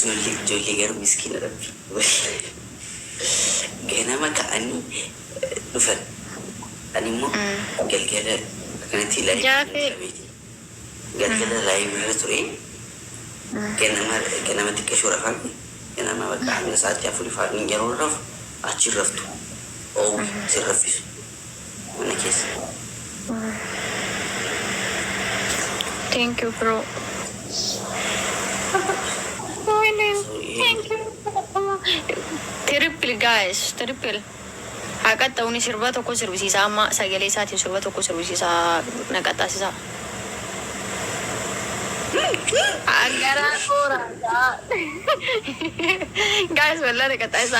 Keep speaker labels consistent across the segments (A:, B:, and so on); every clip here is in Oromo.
A: Ijoollee garuu miskiina rabbi. Ganama ka'anii dhufan. Ani immoo galgala akkanatti laayii galgala laayii irra ture. Ganama xiqqashoo rafan. Ganama bakka hanga sa'aatii afurii fa'aa yeroo rafu achi raftu. Oowwi si raffisu. Mana keessa.
B: Thank you, bro. Thank you. Triple guys, triple. Hakat tahu ni sirba toko servisi sama sagale saati sirba toko servisi sa nagatasisa. Angara kora. Guys, wala nagatasisa.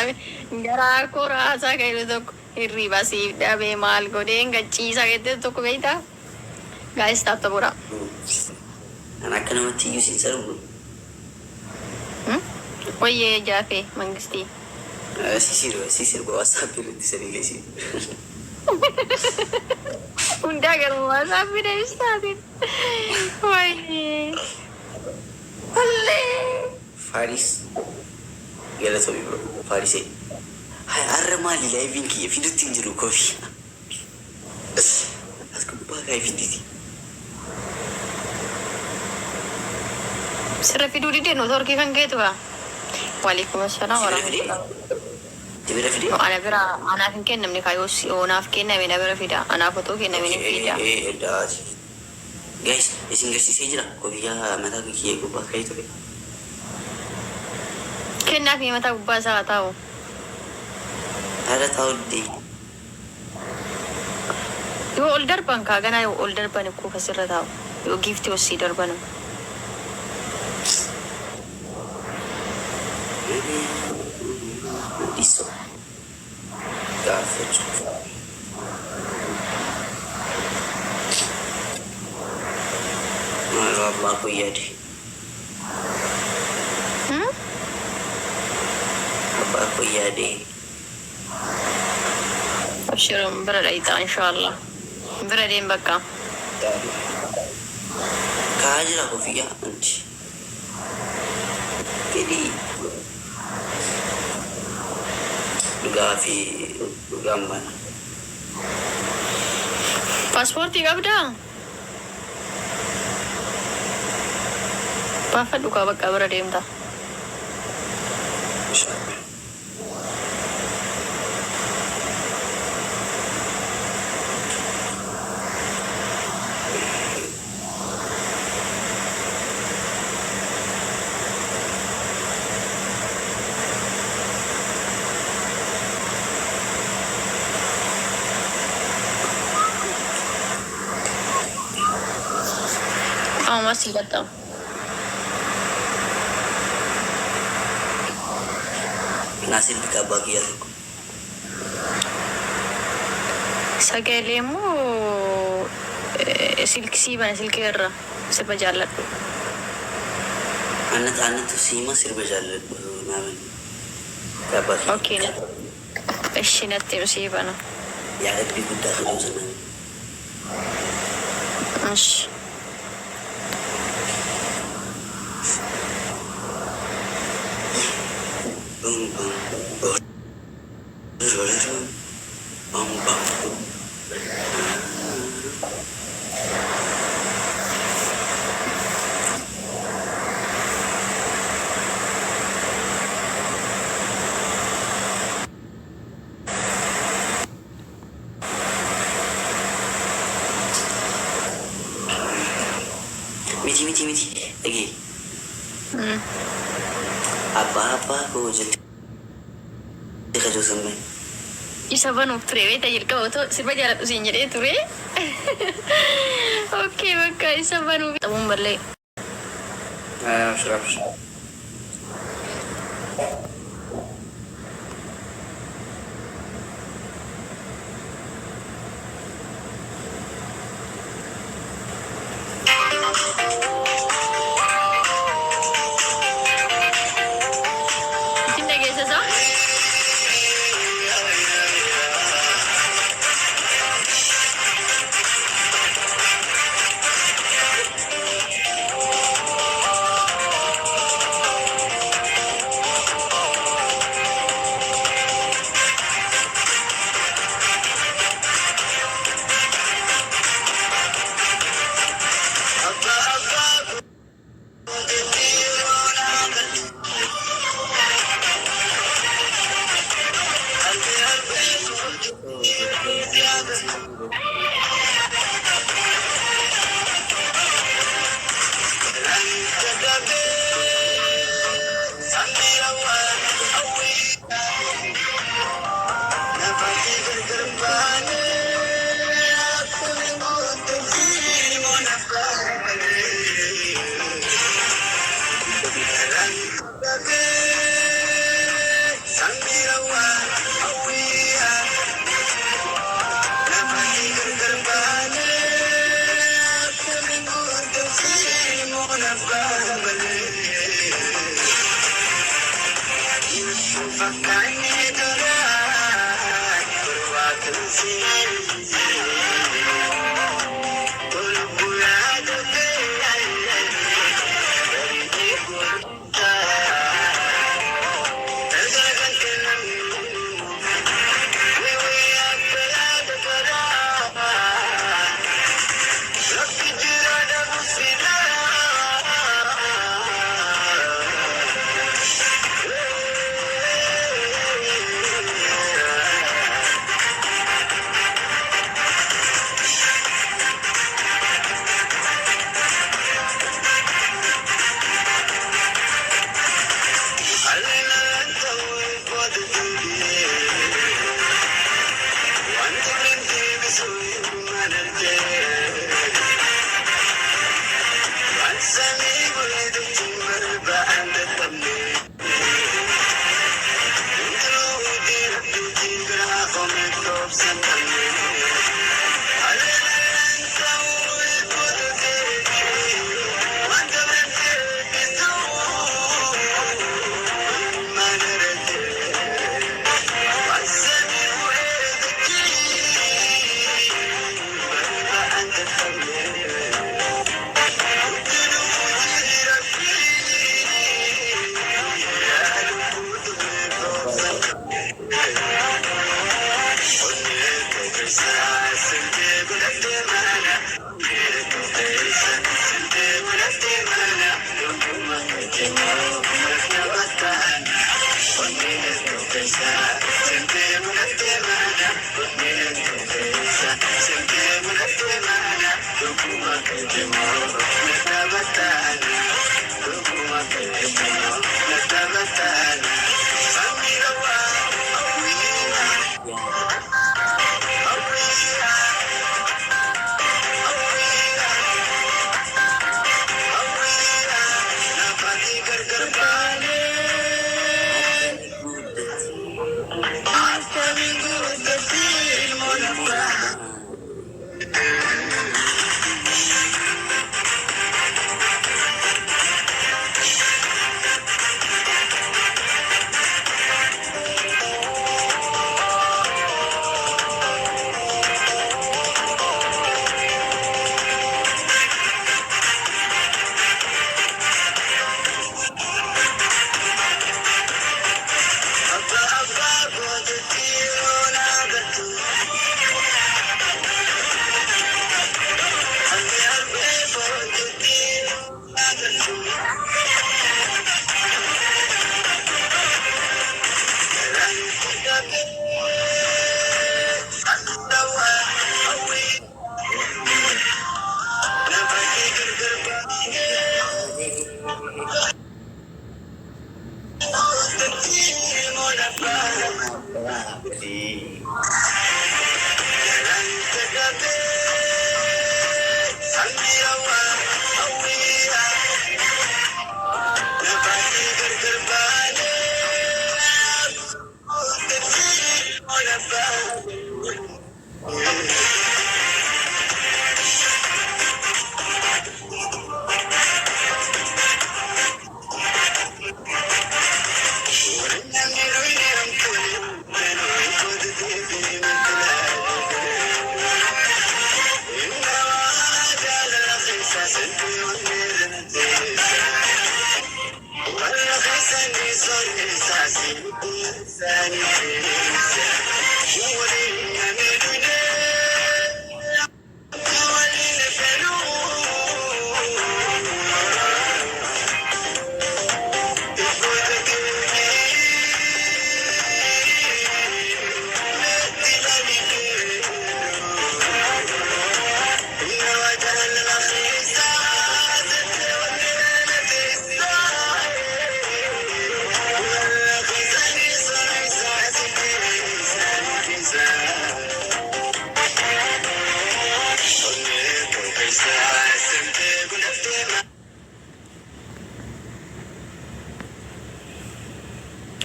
B: Angara kora sa kayo toko irriba si dabe mal godeng gachi sa kayo toko beita. Guys, tap tabura.
A: Anak kenapa tiu sih seru?
B: Oh iya Jafe, Mangusti.
A: Sisir bawa sapi nanti sering lesi.
B: Unda kan bawa sapi dari satin. Oh iya. Oleh.
A: Faris. Gila sobi bro. Faris eh. Hai arre mali live ki video tinjuru kofi. Asku pakai video.
B: Sira video di deno torki kan gitu ka. Waalaikumsalam warahmatullahi.
A: Tibira video?
B: Ana bira ana kan kenna ni kayo si ona kenna mina bira vida. Ana foto kenna mina vida.
A: Dah. Guys, isin gasi sejira. Ko ya mata ki ko pakai itu.
B: Kenna fi mata gubba sa tahu.
A: Ada tahu di.
B: Yo older ban ka gana yo older ban ko kasira tahu. Yo gift yo si darban.
A: Isso. Gafet. Malah aku ya deh. Apa aku ya deh.
B: Abshirum berada ita insyaallah. Berada baka.
A: Kaja aku via anci. Jadi في جنبنا
B: باسبورتي قبدا بافد وكا بقى برا ديمتا
A: إن شاء الله
B: masih datang.
A: Nasib bahagia.
B: Sagale mo silk erra sirba jaalladhu.
A: Ana tu sima sirba jaalladhu naaman. Bahagia.
B: Okay na. Eshi natti musibana.
A: Ya rabbi guddaa qabuu sana.
B: Ash.
A: Miti lagi. Apa aku jadi kerja sampai.
B: Isa banu ture ta yirka auto sirba jaalladhu siin jedhee ture. Okay bakka isa banu tamuun balle.
A: Abshir.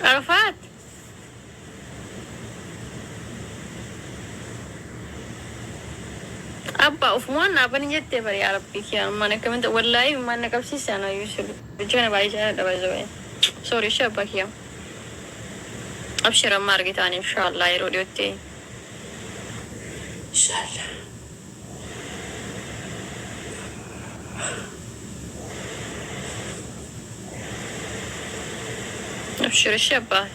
B: عرفات أبا أفمان أبني جت بري يا ربي يا ما أنا كمان والله ما أنا كبسي سنة يوسف بجانا بايجانا دبا زوين سوري شابك يا أبشر مارجي تاني إن شاء الله يروديوتي
A: إن شاء الله.
B: أبشر الشابة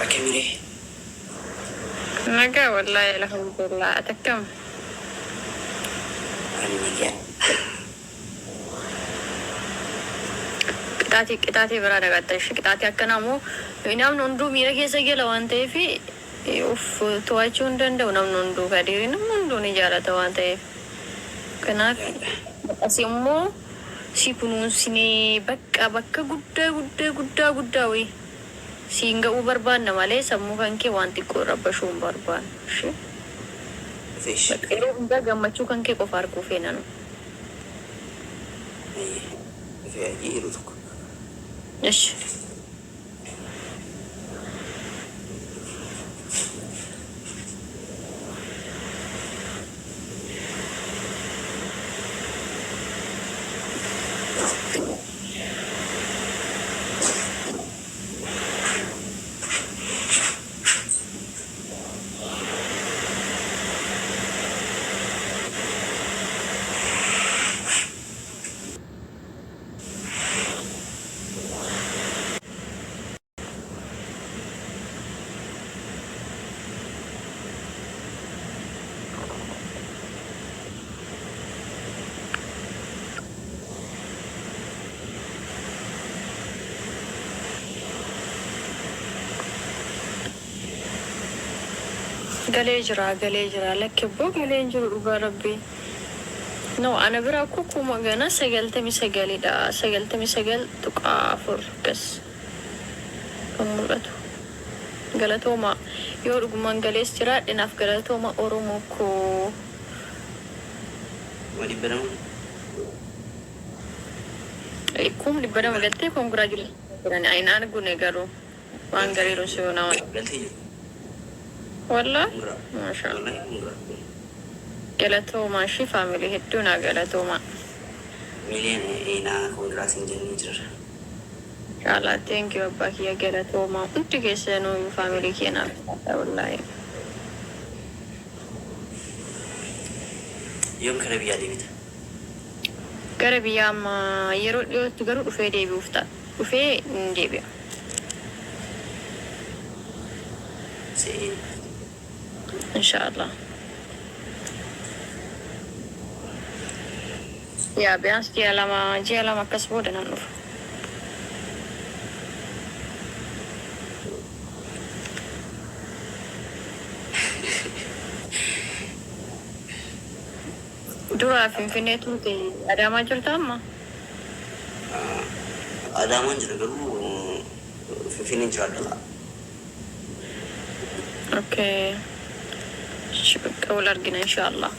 A: أكمل
B: نجا والله الحمد لله أتكم
A: أنا
B: قطعتي برا دغاتش قطعتي أكنامو إنام نندو ميرا كيسا جل وانتي في أوف تواجون دندو نام نندو كديري نام نندو نجارة توانتي كنا أسيمو si kunuunsine bakka guddaa wii siin ga'uu barbaanna malee sammuu kan kee waan xiqqoo rabbashuu hin barbaannu. Yeroo hundaa gammachuu kan kee qofa arguu feenanu. Eshi. Galee jira lakkiboo galee jiru dhugaa rabbii. No ana bira kuku magana sagaltamii sagalidha. 99.4 gas kan mul'atu. Galatooma yoo dhugumaan galees jira dhinaaf galatooma Oromoo koo.
A: Wali biramu.
B: Kum dibadama galtee congratulations. Aynaan gune garuu waan gariiru siyoona waan. والله ما شاء الله قالتو ماشي فاميلي هدونا قالتو ما
A: مليون هنا كونغراسين جنيتر
B: الله ثانك يو باكي يا قالتو ما انت كيسانو فاميلي كينا والله
A: يوم كربيا ديبت
B: كربيا ما يرو تقرو في ديبي وفتا وفي ديبي
A: سين
B: إن شاء الله يا بيانس جي لما كسبودنا نور دورا في تي ada ما جرت أما
A: ada ما جرت في نجار
B: أوكي شو أول أرجع إن شاء الله